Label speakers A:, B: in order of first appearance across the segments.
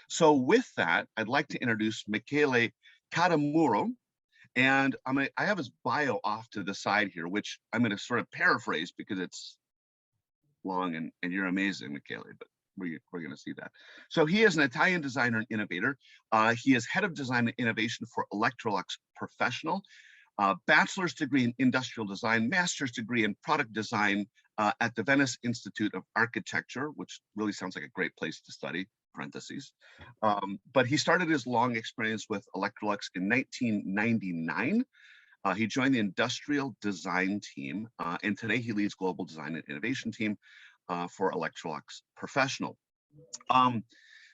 A: So with that, I'd like to introduce Michele Cadamuro. And I have his bio off to the side here, which I'm going to sort of paraphrase because it's long and you're amazing, Michele, but we're going to see that. So he is an Italian designer and innovator. He is head of design and innovation for Electrolux Professional, bachelor's degree in industrial design, master's degree in product design at the Venice Institute of Architecture, which really sounds like a great place to study, parentheses. But he started his long experience with Electrolux in 1999. He joined the industrial design team, and today he leads global design and innovation team for Electrolux Professional.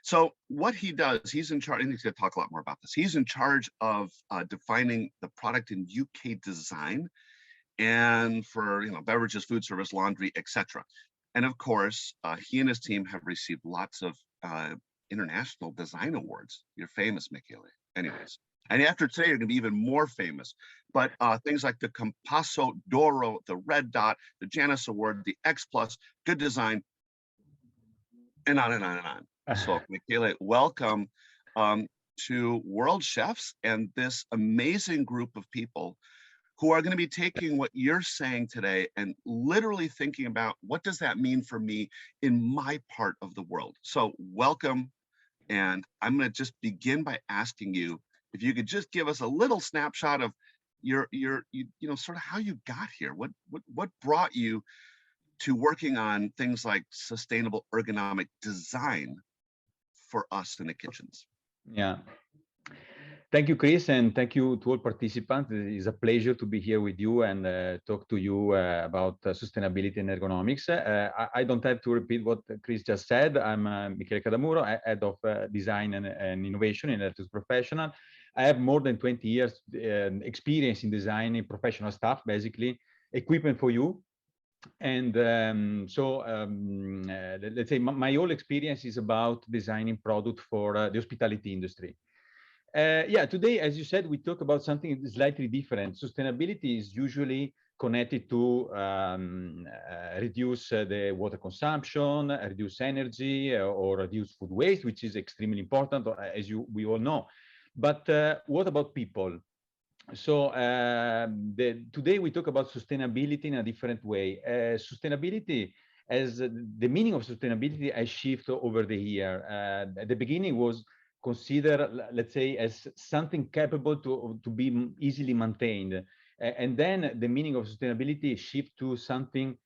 A: So what he does, he's in charge, and he's going to talk a lot more about this. He's in charge of defining the product in UK design and for beverages, food service, laundry, etc. And of course, he and his team have received lots of international design awards. You're famous, Michele. Anyways. And after today, you're going to be even more famous. But things like the Compasso d'Oro, the Red Dot, the Janus Award, the X Plus, Good Design, and on and on and on. So, Michele, welcome to World Chefs and this amazing group of people who are going to be taking what you're saying today and literally thinking about what does that mean for me in my part of the world. So, welcome. And I'm going to just begin by asking you, if you could just give us a little snapshot of your sort of how you got here. What brought you to working on things like sustainable ergonomic design for us in the kitchens?
B: Yeah. Thank you, Chris, and thank you to all participants. It is a pleasure to be here with you and talk to you about sustainability and ergonomics. I don't have to repeat what Chris just said. I'm Michele Cadamuro, head of design and innovation in Electrolux Professional. I have more than 20 years experience in designing professional stuff, basically equipment for you. And let's say my whole experience is about designing product for the hospitality industry. Yeah, today, as you said, we talk about something slightly different. Sustainability is usually connected to reduce the water consumption, reduce energy, or reduce food waste, which is extremely important, as we all know. But what about people? So today we talk about sustainability in a different way. Sustainability, as the meaning of sustainability has shifted over the year. At the beginning was considered, let's say, as something capable to be easily maintained. And then the meaning of sustainability shift to something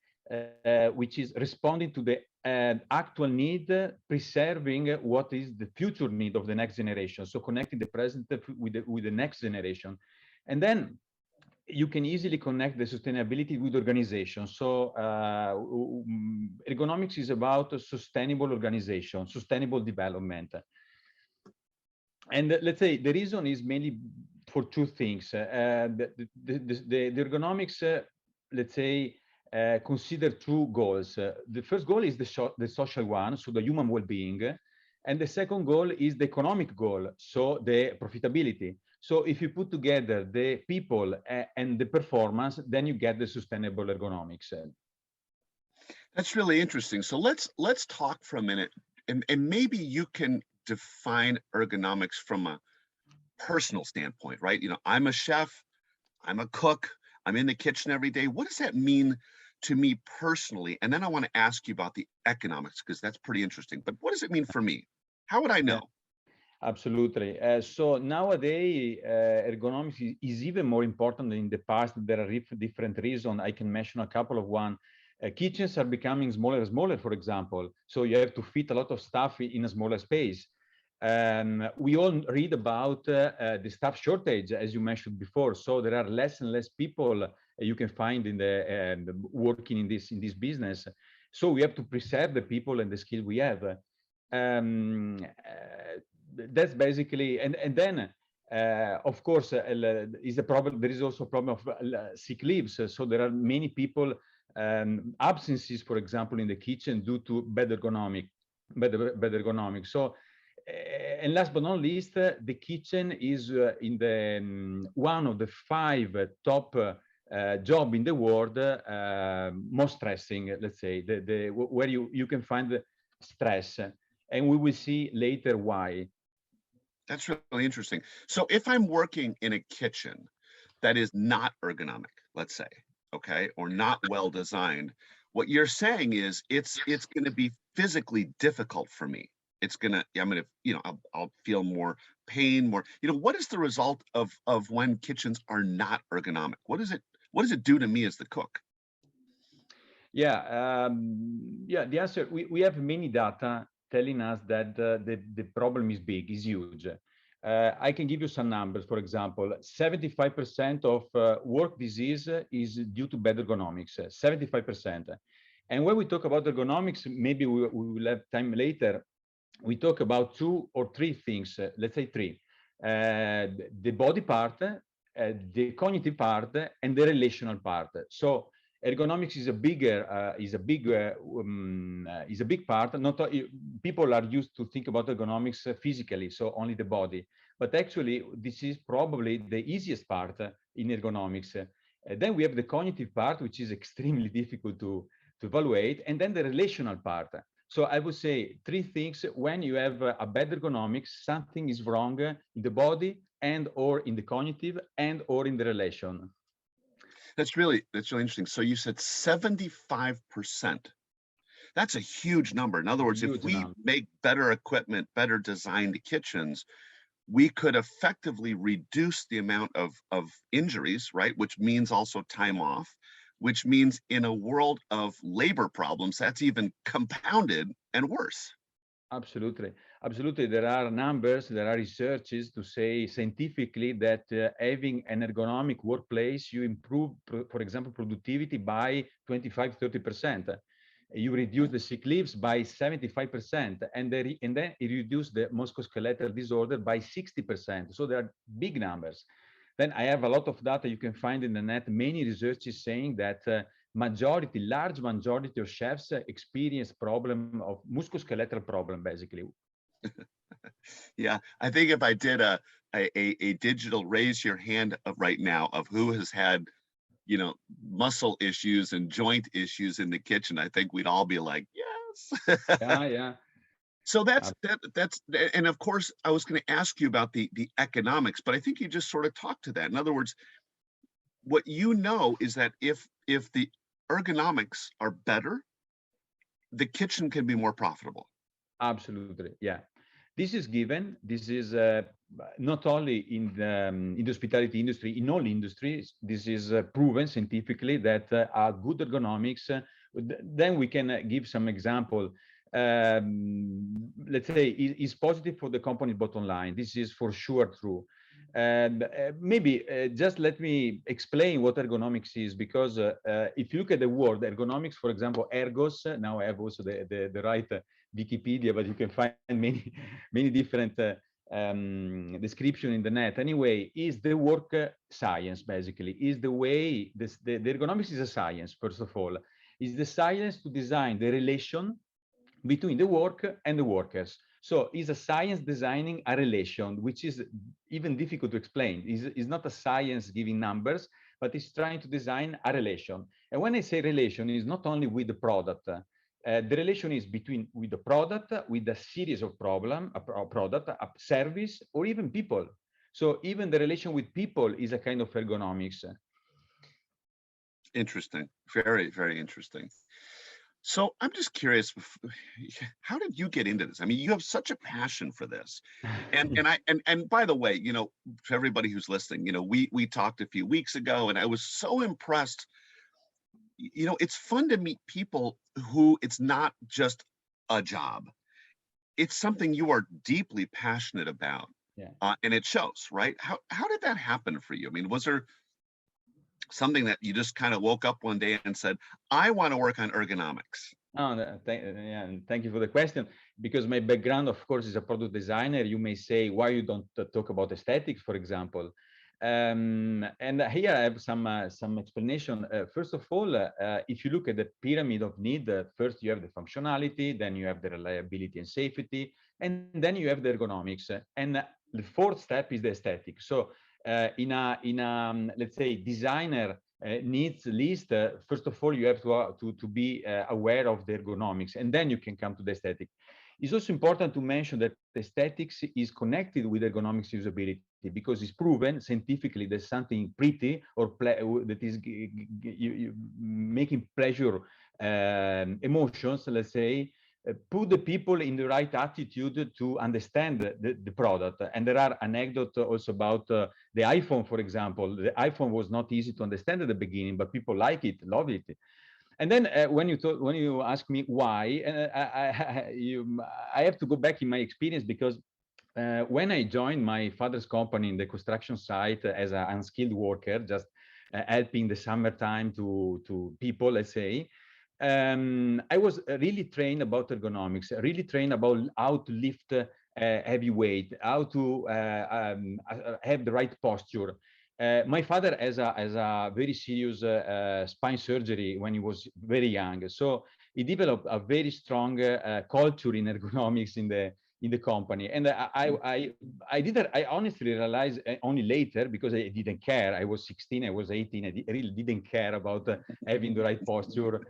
B: which is responding to the actual need, preserving what is the future need of the next generation. So connecting the present with the next generation. And then you can easily connect the sustainability with organization. So ergonomics is about sustainable organization, sustainable development. And let's say the reason is mainly for two things. The ergonomics, let's say, consider two goals. The first goal is the social one, so the human well-being. And the second goal is the economic goal, so the profitability. So if you put together the people and the performance, then you get the sustainable ergonomics.
A: That's really interesting. So let's talk for a minute, and maybe you can define ergonomics from a personal standpoint, right? I'm a chef, I'm a cook, I'm in the kitchen every day. What does that mean to me personally? And then I want to ask you about the economics, because that's pretty interesting. But what does it mean for me? How would I know?
B: Absolutely. So nowadays, ergonomics is even more important than in the past. There are different reasons. I can mention a couple of one. Kitchens are becoming smaller and smaller, for example. So you have to fit a lot of stuff in a smaller space. We all read about the staff shortage, as you mentioned before. So there are less and less people you can find in the working in this business. So we have to preserve the people and the skill we have. That's basically, and then of course is the problem. There is also a problem of sick leaves. So there are many people absences, for example, in the kitchen due to bad ergonomics. So and last but not least, the kitchen is in the one of the 5 top job in the world most stressing, let's say, where you can find stress. And we will see later why.
A: That's really interesting. So if I'm working in a kitchen that is not ergonomic, let's say, okay, or not well designed, what you're saying is it's going to be physically difficult for me. I'm gonna, I'll feel more pain, more, what is the result of when kitchens are not ergonomic? What does it do to me as the cook?
B: Yeah, the answer, we have many data telling us that the problem is big, is huge. I can give you some numbers. For example, 75% of work disease is due to bad ergonomics, 75%. And when we talk about ergonomics, maybe we will have time later, we talk about two or three things, let's say three. The body part, the cognitive part, and the relational part. So ergonomics is a big part. Not people are used to think about ergonomics physically, so only the body. But actually, this is probably the easiest part in ergonomics. Then we have the cognitive part, which is extremely difficult to evaluate, and then the relational part. So I would say three things. When you have a bad ergonomics, something is wrong in the body and or in the cognitive and or in the relation.
A: That's really interesting. So you said 75%. That's a huge number. In other words, if
B: Huge
A: we
B: number.
A: make better equipment, better designed kitchens, we could effectively reduce the amount of injuries, right? Which means also time off, which means in a world of labor problems, that's even compounded and worse.
B: Absolutely. Absolutely. There are numbers, there are researches to say scientifically that having an ergonomic workplace, you improve, for example, productivity by 25, 30%. You reduce the sick leaves by 75%, and then you reduce the musculoskeletal disorder by 60%. So there are big numbers. Then I have a lot of data you can find in the net, many researchers saying that large majority of chefs experience problem of musculoskeletal problem, basically.
A: Yeah, I think if I did a digital raise your hand right now of who has had, muscle issues and joint issues in the kitchen, I think we'd all be like, yes.
B: Yeah.
A: So and of course I was going to ask you about the economics, but I think you just sort of talked to that. In other words, what is that if the ergonomics are better, the kitchen can be more profitable.
B: Absolutely, yeah. This is given. This is not only in the hospitality industry, in all industries. This is proven scientifically that are good ergonomics. Then we can give some example. Let's say is positive for the company bottom line. This is for sure true. And maybe just let me explain what ergonomics is, because if you look at the word ergonomics, for example, ergos. Now I have also the right Wikipedia, but you can find many different description in the net. Anyway, is the work science, basically, is the way the ergonomics is a science. First of all, is the science to design the relation between the work and the workers. So it's a science designing a relation, which is even difficult to explain. It's not a science giving numbers, but it's trying to design a relation. And when I say relation, it's not only with the product. The relation is with the product, with a series of a product, a service, or even people. So even the relation with people is a kind of ergonomics.
A: Interesting. Very, very interesting. So I'm just curious, how did you get into this? I mean, you have such a passion for this. And by the way, for everybody who's listening, we talked a few weeks ago and I was so impressed. It's fun to meet people who it's not just a job. It's something you are deeply passionate about.
B: Yeah.
A: And it shows, right? How did that happen for you? I mean, was there something that you just kind of woke up one day and said, I want to work on ergonomics?
B: Oh, thank you for the question. Because my background, of course, is a product designer. You may say, why you don't talk about aesthetics, for example. And here I have some explanation. First of all, if you look at the pyramid of need, first you have the functionality, then you have the reliability and safety, and then you have the ergonomics. And the fourth step is the aesthetic. So in a let's say designer needs list, first of all you have to be aware of the ergonomics, and then you can come to the aesthetic. It's also important to mention that aesthetics is connected with ergonomics usability because it's proven scientifically that something pretty or that is making pleasure emotions, let's say, put the people in the right attitude to understand the product. And there are anecdotes also about the iPhone, for example. The iPhone was not easy to understand at the beginning, but people like it, love it. And then when you ask me why, I have to go back in my experience because when I joined my father's company in the construction site as an unskilled worker, just helping the summertime to people, let's say, I was really trained about ergonomics, really trained about how to lift heavy weight, how to have the right posture. My father has a very serious spine surgery when he was very young, so he developed a very strong culture in ergonomics in the company. And I honestly realized only later because I didn't care. I was 16, I was 18. I really didn't care about having the right posture.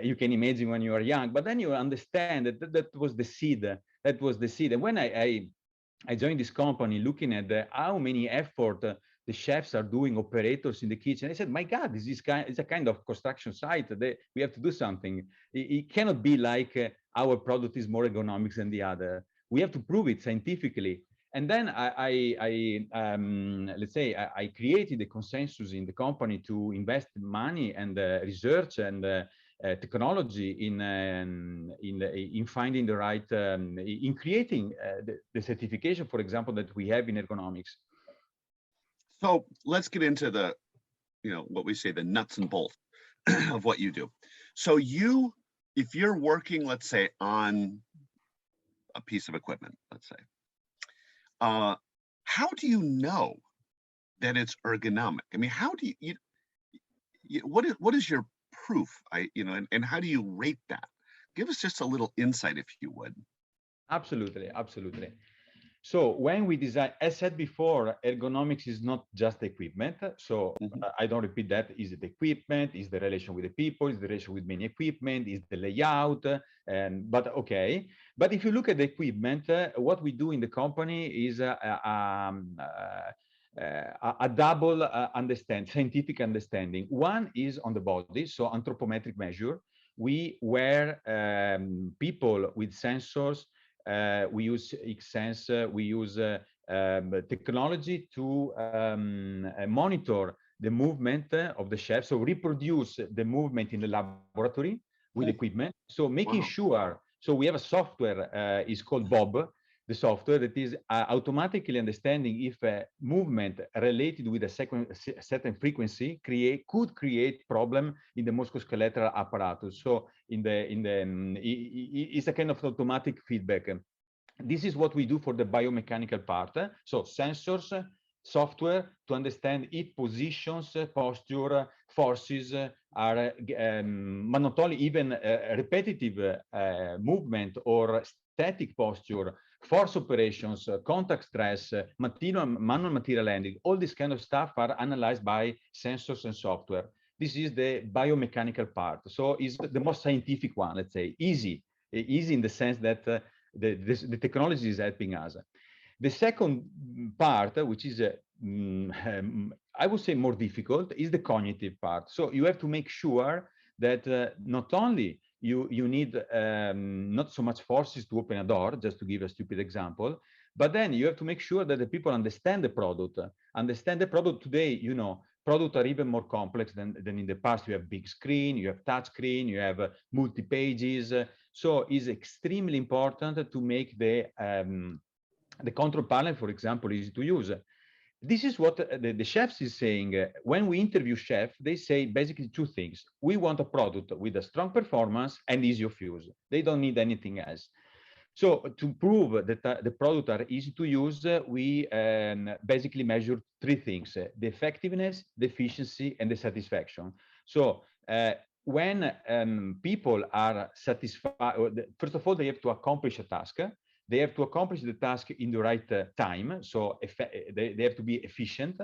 B: You can imagine when you are young, but then you understand that was the seed. That was the seed. And when I joined this company, looking at how many effort the chefs are doing, operators in the kitchen, I said, my God, this is it's a kind of construction site. We have to do something. It cannot be like our product is more ergonomics than the other. We have to prove it scientifically. And then let's say I created a consensus in the company to invest money and research and technology in finding the right in creating the certification, for example, that we have in ergonomics.
A: So let's get into the, what we say, the nuts and bolts of what you do. So if you're working, let's say, on a piece of equipment, let's say, how do you know that it's ergonomic? I mean, how do what is your proof? And how do you rate that? Give us just a little insight, if you would.
B: Absolutely, absolutely. So when we design, as said before, ergonomics is not just equipment. So I don't repeat that. Is it equipment? Is the relation with the people? Is the relation with many equipment? Is the layout? But okay. But if you look at the equipment, what we do in the company is a double scientific understanding. One is on the body, so anthropometric measure. We wear people with sensors. We use Xsense, we use technology to monitor the movement of the chef, so reproduce the movement in the laboratory with equipment. So making sure, so we have a software, is called Bob, the software that is automatically understanding if a movement related with a certain frequency could create problem in the musculoskeletal apparatus. So it's a kind of automatic feedback. This is what we do for the biomechanical part. So sensors, software to understand if positions, posture, forces are, but not only even repetitive movement or static posture, force operations, contact stress, manual material handling, all this kind of stuff are analyzed by sensors and software. This is the biomechanical part. So it's the most scientific one, let's say, easy in the sense that the technology is helping us. The second part, which is, I would say, more difficult, is the cognitive part. So you have to make sure that not only you need not so much forces to open a door, just to give a stupid example, but then you have to make sure that the people understand the product. Understand the product today, products are even more complex than in the past. You have big screen, you have touch screen, you have multi-pages. So it's extremely important to make the control panel, for example, easy to use. This is what the chefs is saying. When we interview chefs, they say basically two things. We want a product with a strong performance and easy of use. They don't need anything else. So to prove that the products are easy to use, we basically measure three things: the effectiveness, the efficiency, and the satisfaction. So when people are satisfied, first of all, they have to accomplish a task. They have to accomplish the task in the right time. So they have to be efficient.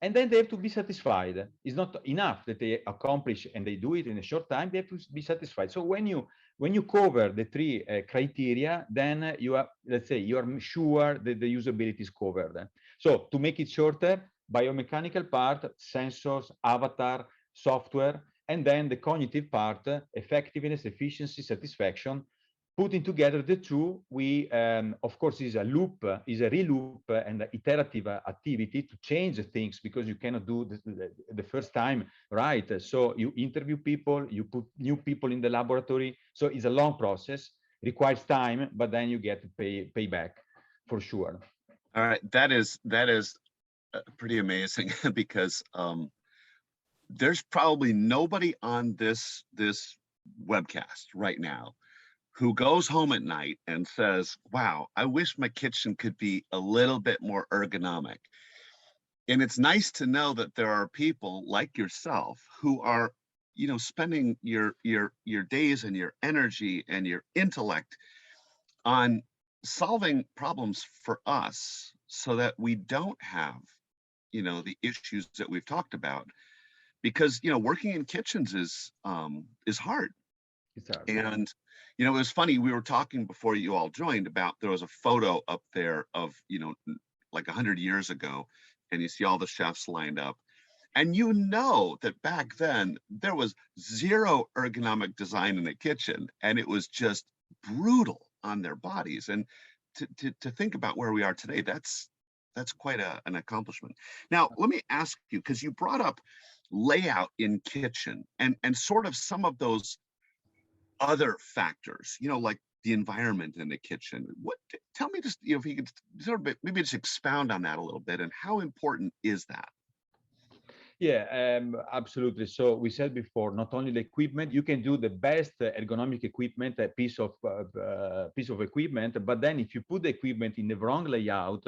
B: And then they have to be satisfied. It's not enough that they accomplish and they do it in a short time. They have to be satisfied. So when you When you cover the three criteria, then you are, let's say, you are sure that the usability is covered. So to make it shorter, biomechanical part, sensors, avatar, software, and then the cognitive part, effectiveness, efficiency, satisfaction. Putting together the two, we, of course, is a loop, is a reloop and iterative activity to change things, because you cannot do the first time right. So you interview people, you put new people in the laboratory. So it's a long process, requires time, but then you get payback for sure.
A: All right, that is pretty amazing because there's probably nobody on this webcast right now who goes home at night and says, wow, I wish my kitchen could be a little bit more ergonomic. And it's nice to know that there are people like yourself who are, you know, spending your days and your energy and your intellect on solving problems for us so that we don't have, you know, the issues that we've talked about. Because, you know, working in kitchens is hard.
B: It's hard.
A: And, you know, it was funny, we were talking before you all joined about, there was a photo up there of, you know, like 100 years ago, and you see all the chefs lined up. And you know that back then there was zero ergonomic design in the kitchen, and it was just brutal on their bodies. And to think about where we are today, that's quite an accomplishment. Now, let me ask you, because you brought up layout in kitchen and sort of some of those other factors, you know, like the environment in the kitchen. Tell me just, you know, if you could sort of maybe just expound on that a little bit, and how important is that?
B: Yeah, absolutely. So we said before, not only the equipment, you can do the best ergonomic equipment, a piece of equipment, but then if you put the equipment in the wrong layout,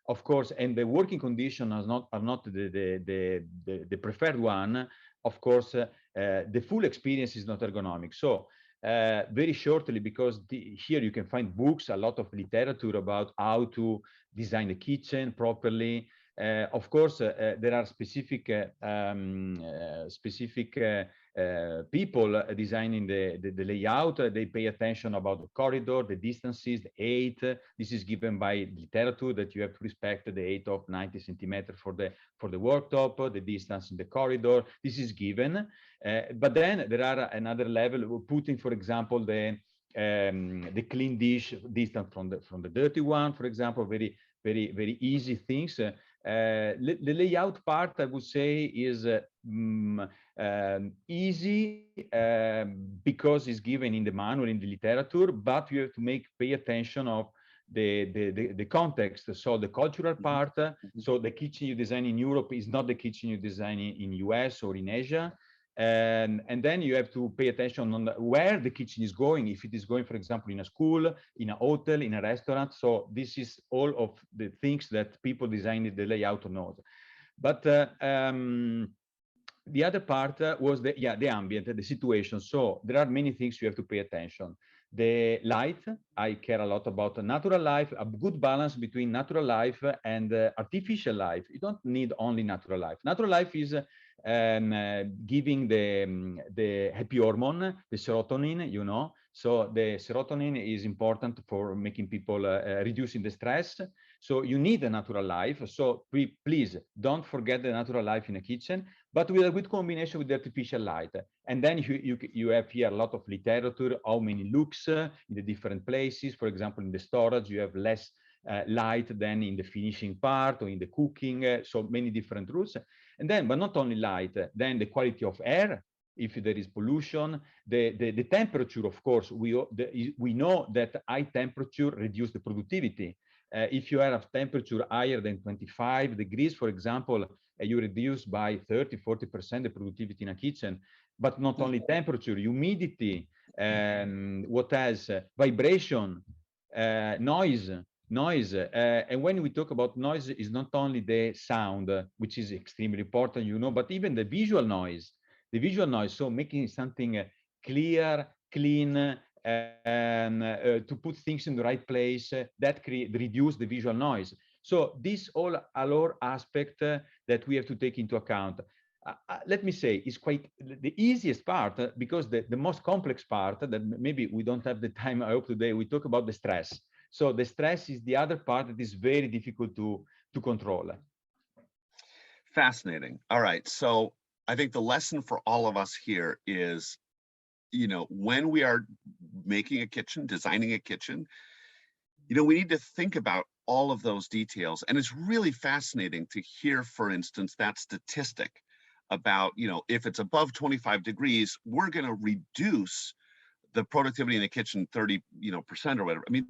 B: of course, and the working conditions are not the preferred one, of course, the full experience is not ergonomic. So very shortly, because here you can find books, a lot of literature about how to design the kitchen properly. Of course, there are specific people designing the layout. They pay attention about the corridor, the distances, the height. This is given by literature, that you have to respect the height of 90 centimeters for the worktop, the distance in the corridor. This is given. But then there are another level, putting, for example, the clean dish distance from the dirty one, for example, very easy things. The layout part, I would say, is easy because it's given in the manual, in the literature, but you have to pay attention of the context. So the cultural part, so the kitchen you design in Europe is not the kitchen you design in US or in Asia. And then you have to pay attention on where the kitchen is going, if it is going, for example, in a school, in a hotel, in a restaurant. So this is all of the things that people designing the layout knows. But the other part was the ambient, the situation. So there are many things you have to pay attention. The light, I care a lot about natural light, a good balance between natural light and artificial light. You don't need only natural light. Natural light is giving the happy hormone, the serotonin, you know. So the serotonin is important for making people reducing the stress. So you need a natural life. So please don't forget the natural life in a kitchen, but with a good combination with the artificial light. And then you have here a lot of literature, how many looks in the different places. For example, in the storage, you have less light than in the finishing part or in the cooking. So many different rules. And then, but not only light, then the quality of air, if there is pollution, the temperature, of course, we know that high temperature reduce the productivity. If you have a temperature higher than 25 degrees, for example, you reduce by 30–40% the productivity in a kitchen. But not only temperature, humidity, what else, vibration, noise. And when we talk about noise, is not only the sound, which is extremely important, you know, but even the visual noise. So making something clear, clean, and to put things in the right place, that reduce the visual noise. So this all are aspect that we have to take into account. let me say, is quite the easiest part, because the most complex part that maybe we don't have the time, I hope today, we talk about the stress. So the stress is the other part that is very difficult to control.
A: Fascinating. All right. So I think the lesson for all of us here is, when we are making a kitchen, designing a kitchen, we need to think about all of those details. And it's really fascinating to hear, for instance, that statistic about, if it's above 25 degrees, we're going to reduce the productivity in the kitchen 30% or whatever. I mean,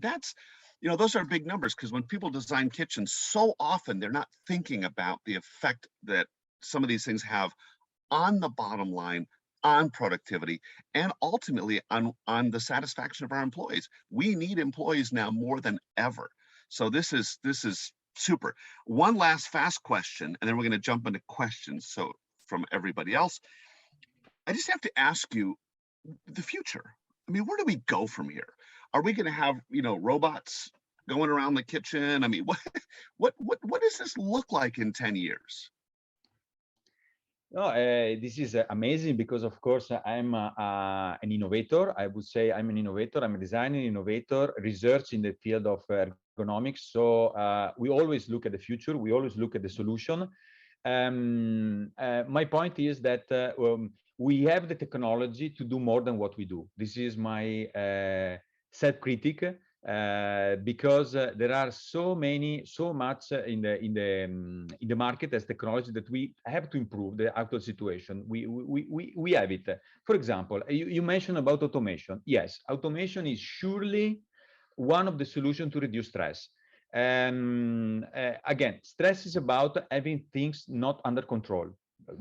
A: those are big numbers, because when people design kitchens, so often they're not thinking about the effect that some of these things have on the bottom line, on productivity, and ultimately on the satisfaction of our employees. We need employees now more than ever. So this is super. One last fast question, and then we're going to jump into questions from everybody else. I just have to ask you, the future. I mean, where do we go from here? Are we going to have, robots going around the kitchen? I mean, what does this look like in 10 years?
B: No, this is amazing, because of course I'm an innovator. I would say I'm an innovator. I'm a designer, innovator, research in the field of ergonomics. So we always look at the future. We always look at the solution. My point is that we have the technology to do more than what we do. This is my self-critic. Because there are so much in the market as technology that we have to improve the actual situation. We have it. For example, you mentioned about automation. Yes, automation is surely one of the solutions to reduce stress. Again, stress is about having things not under control,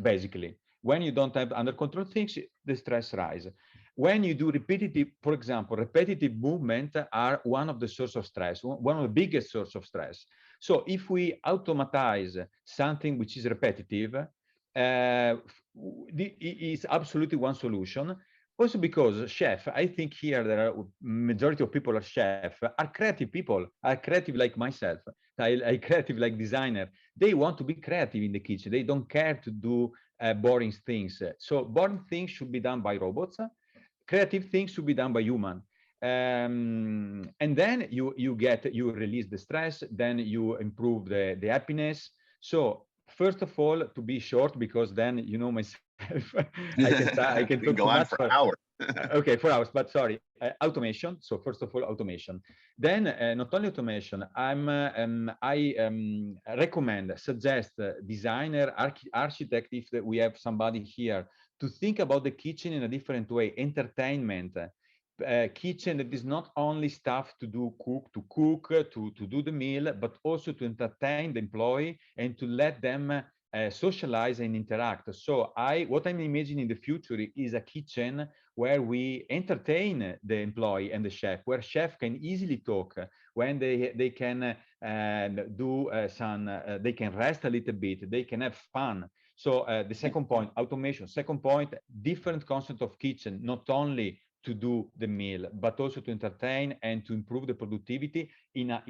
B: basically. When you don't have under control things, the stress rises. When you do repetitive, for example, repetitive movement are one of the source of stress, one of the biggest source of stress. So if we automatize something which is repetitive, is absolutely one solution. Also because chef, I think here there are majority of people are chef, are creative people, are creative like myself, I creative like designer. They want to be creative in the kitchen. They don't care to do boring things. So boring things should be done by robots. Creative things should be done by human. And then you release the stress, then you improve the happiness. So first of all, to be short, because then myself, I can talk
A: go
B: too
A: on
B: much
A: for hours.
B: Okay, 4 hours, but sorry, automation. So first of all, automation. Then not only automation, I recommend, suggest designer, architect, if we have somebody here, to think about the kitchen in a different way. Entertainment, kitchen that is not only stuff to cook, to do the meal, but also to entertain the employee and to let them socialize and interact. So what I'm imagining in the future is a kitchen where we entertain the employee and the chef, where chef can easily talk, when they can do they can rest a little bit, they can have fun. So the second point, automation. Second point, different concept of kitchen, not only to do the meal, but also to entertain and to improve the productivity in a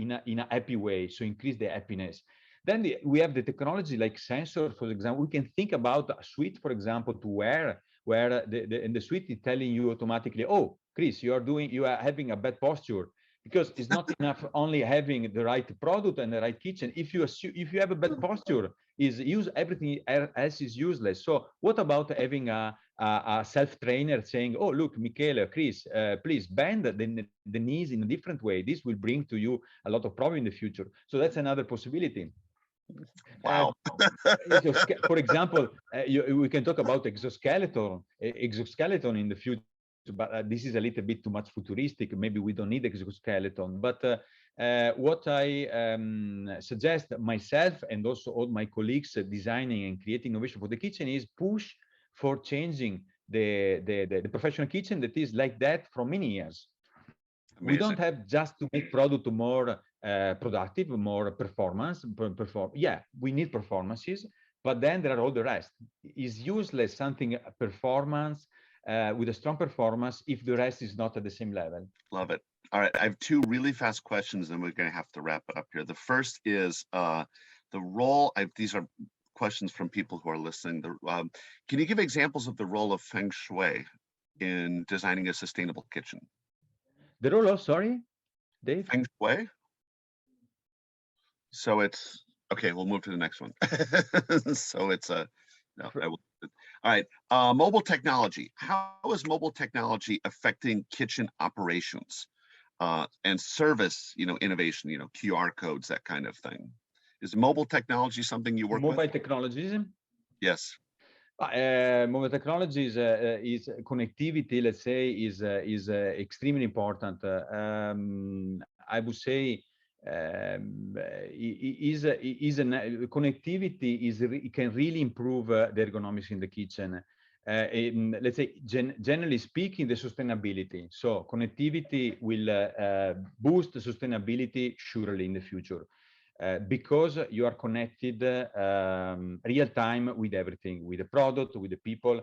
B: happy way. So increase the happiness. Then we have the technology like sensors, for example. We can think about a suite, for example, to wear, where the suite is telling you automatically, oh, Chris, you are having a bad posture. Because it's not enough only having the right product and the right kitchen. If you have a bad posture, everything else is useless. So what about having a self-trainer saying, oh, look, Michele, Chris, please bend the knees in a different way. This will bring to you a lot of problem in the future. So that's another possibility.
A: Wow.
B: For example, we can talk about exoskeleton in the future, but this is a little bit too much futuristic. Maybe we don't need exoskeleton. But what I suggest myself and also all my colleagues designing and creating innovation for the kitchen is push for changing the professional kitchen that is like that for many years. Amazing. We don't have just to make product more productive, more performance. Yeah, we need performances, but then there are all the rest. It's useless something performance with a strong performance if the rest is not at the same level.
A: Love it. All right, I have two really fast questions, and we're going to have to wrap it up here. The first is the role. These are questions from people who are listening. Can you give examples of the role of feng shui in designing a sustainable kitchen?
B: The role of, sorry, Dave?
A: Feng shui? So it's, okay, we'll move to the next one. So it's a, no, I will. All right, mobile technology. How is mobile technology affecting kitchen operations and service, innovation, QR codes, that kind of thing? Is mobile technology something you work with?
B: Mobile technologies?
A: Yes.
B: Mobile technologies is connectivity, let's say, is extremely important. I would say connectivity can really improve the ergonomics in the kitchen. Let's say, generally speaking, the sustainability. So connectivity will boost sustainability surely in the future. Because you are connected real time with everything, with the product, with the people,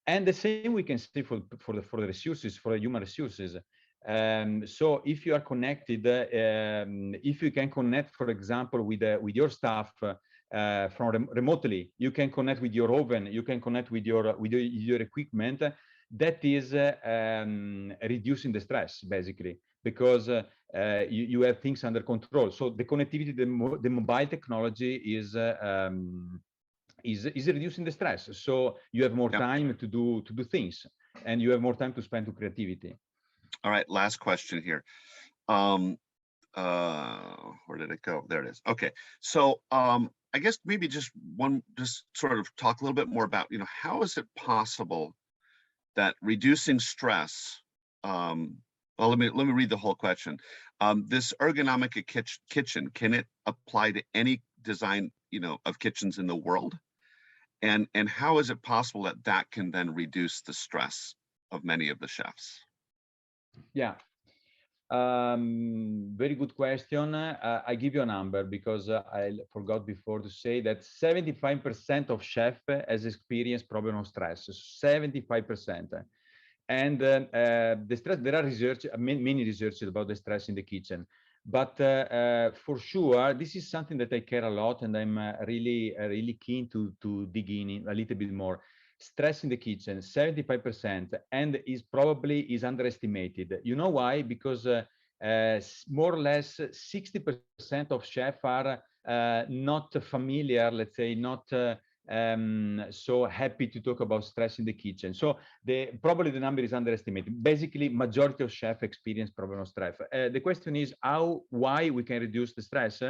B: and the same we can say for the resources, for the human resources. So if you are connected, if you can connect, for example, with your staff from remotely, you can connect with your oven, you can connect with your equipment. That is reducing the stress, basically, because you have things under control. So the connectivity, the mobile technology is reducing the stress. So you have more time to do things, and you have more time to spend to creativity.
A: All right, last question here. Where did it go? There it is. Okay, so I guess maybe just sort of talk a little bit more about, how is it possible that reducing stress, well, let me read the whole question. This ergonomic kitchen, can it apply to any design, of kitchens in the world? And how is it possible that can then reduce the stress of many of the chefs?
B: Yeah. Very good question. I give you a number because I forgot before to say that 75% of chefs has experienced problem of stress. 75%. And the stress, there are many researches about the stress in the kitchen. But for sure, this is something that I care a lot, and I'm really keen to dig in a little bit more. Stress in the kitchen, 75%, and is probably underestimated. You know why? Because more or less 60% of chefs are not familiar, let's say, not so happy to talk about stress in the kitchen. So probably the number is underestimated. Basically, majority of chefs experience problem of stress. The question is why we can reduce the stress?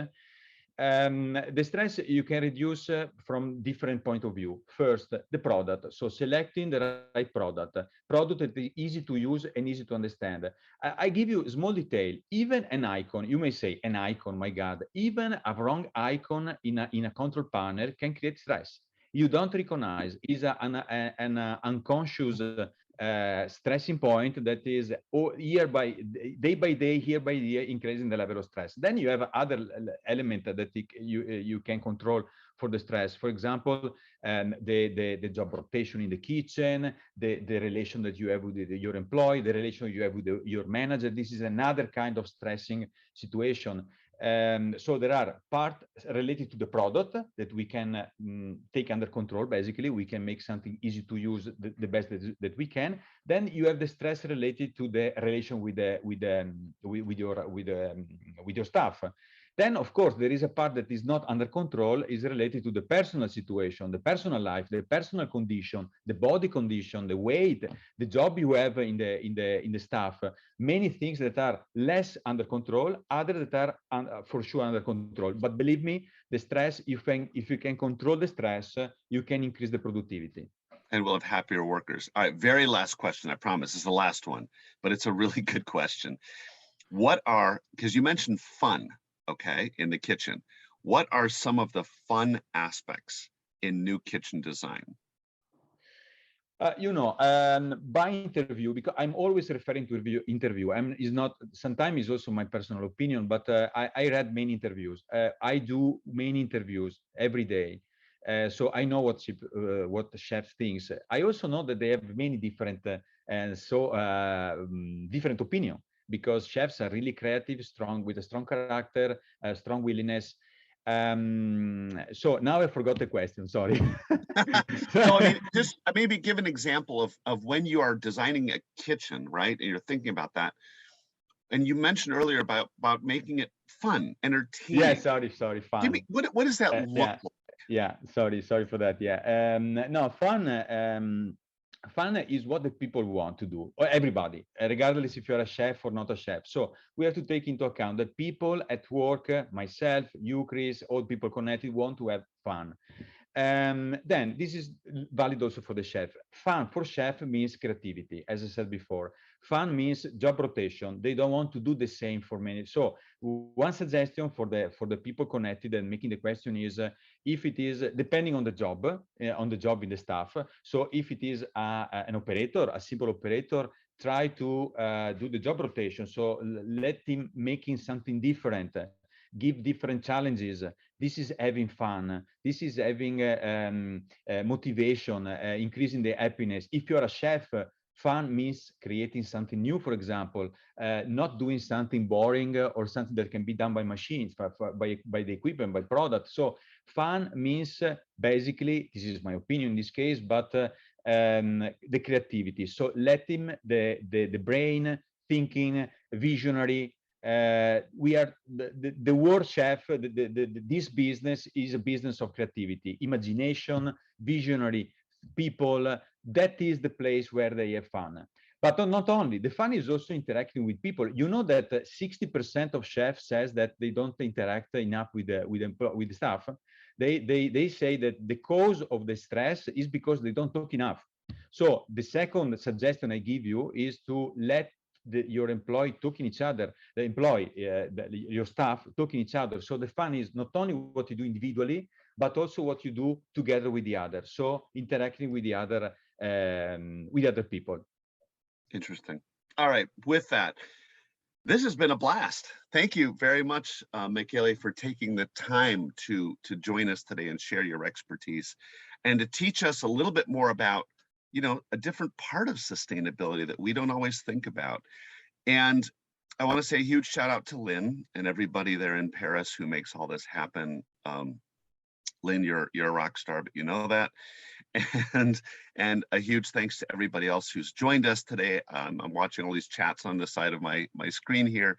B: The stress you can reduce from different point of view. First, the product. So selecting the right product that is easy to use and easy to understand. I give you a small detail. Even an icon, you may say an icon, my God, even a wrong icon in a control panel can create stress. You don't recognize, is an unconscious stressing point that is day by day, year by year, increasing the level of stress. Then you have other element that you can control for the stress. For example, the job rotation in the kitchen, the relation that you have with your employee, the relation you have with your manager. This is another kind of stressing situation. So there are parts related to the product that we can take under control. Basically, we can make something easy to use the best that we can. Then you have the stress related to the relation with your staff. Then, of course, there is a part that is not under control, is related to the personal situation, the personal life, the personal condition, the body condition, the weight, the job you have in the staff. Many things that are less under control, others that are for sure under control. But believe me, the stress, if you can control the stress, you can increase the productivity.
A: And we'll have happier workers. All right, very last question, I promise. This is the last one, but it's a really good question. Because you mentioned fun, okay, in the kitchen. What are some of the fun aspects in new kitchen design?
B: By interview, because I'm always referring to interview. Sometimes it's also my personal opinion, but I read many interviews. I do many interviews every day. So I know what the chef thinks. I also know that they have many different different opinion, because chefs are really creative, strong, with a strong character, strong willingness. So now I forgot the question, sorry.
A: No, I mean, just maybe give an example of when you are designing a kitchen, right? And you're thinking about that. And you mentioned earlier about making it fun,
B: Yeah,
A: entertaining.
B: sorry,
A: Give me,
B: fun.
A: what does that look
B: Yeah,
A: like?
B: yeah, sorry for that. Yeah, no, fun is what the people want to do, or everybody, regardless if you're a chef or not a chef. So we have to take into account that people at work, myself, you, Chris, all people connected, want to have fun. Then this is valid also for the chef. Fun for chef means creativity, as I said before. Fun means job rotation. They don't want to do the same for many. So one suggestion for the people connected and making the question is if it is depending on the job in the staff. So if it is an operator, a simple operator, try to do the job rotation. So let him making something different, give different challenges. This is having fun. This is having motivation, increasing the happiness. If you're a chef, fun means creating something new, for example, not doing something boring or something that can be done by machines, by the equipment, by product. So fun means basically, this is my opinion in this case, but the creativity. So let him, the brain, thinking, visionary, we are the word chef, this business is a business of creativity, imagination, visionary people. That is the place where they have fun. But not only, the fun is also interacting with people. You know that 60% of chefs says that they don't interact enough with the staff. They say that the cause of the stress is because they don't talk enough. So the second suggestion I give you is to let your employee talking each other, the employee, your staff talking each other. So the fun is not only what you do individually, but also what you do together with the other. So interacting with the other people.
A: Interesting. All right, with that, this has been a blast. Thank you very much, Michele, for taking the time to join us today and share your expertise and to teach us a little bit more about, a different part of sustainability that we don't always think about. And I want to say a huge shout out to Lynn and everybody there in Paris who makes all this happen. Lynn, you're a rock star, but you know that. And a huge thanks to everybody else who's joined us today. I'm watching all these chats on the side of my screen here.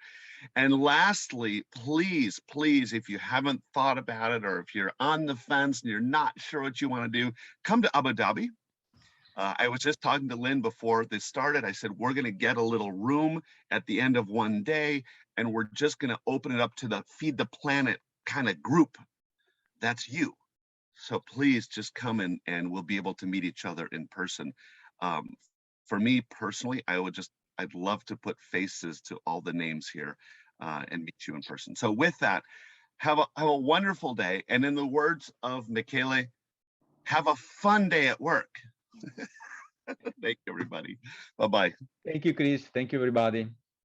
A: And lastly, please, if you haven't thought about it, or if you're on the fence and you're not sure what you want to do, come to Abu Dhabi. I was just talking to Lynn before this started. I said, we're going to get a little room at the end of one day, and we're just going to open it up to the Feed the Planet kind of group. That's you. So please just come and we'll be able to meet each other in person. For me personally, I'd love to put faces to all the names here and meet you in person. So with that, have a wonderful day. And in the words of Michele, have a fun day at work. Thank you, everybody. Bye-bye.
B: Thank you, Chris. Thank you, everybody.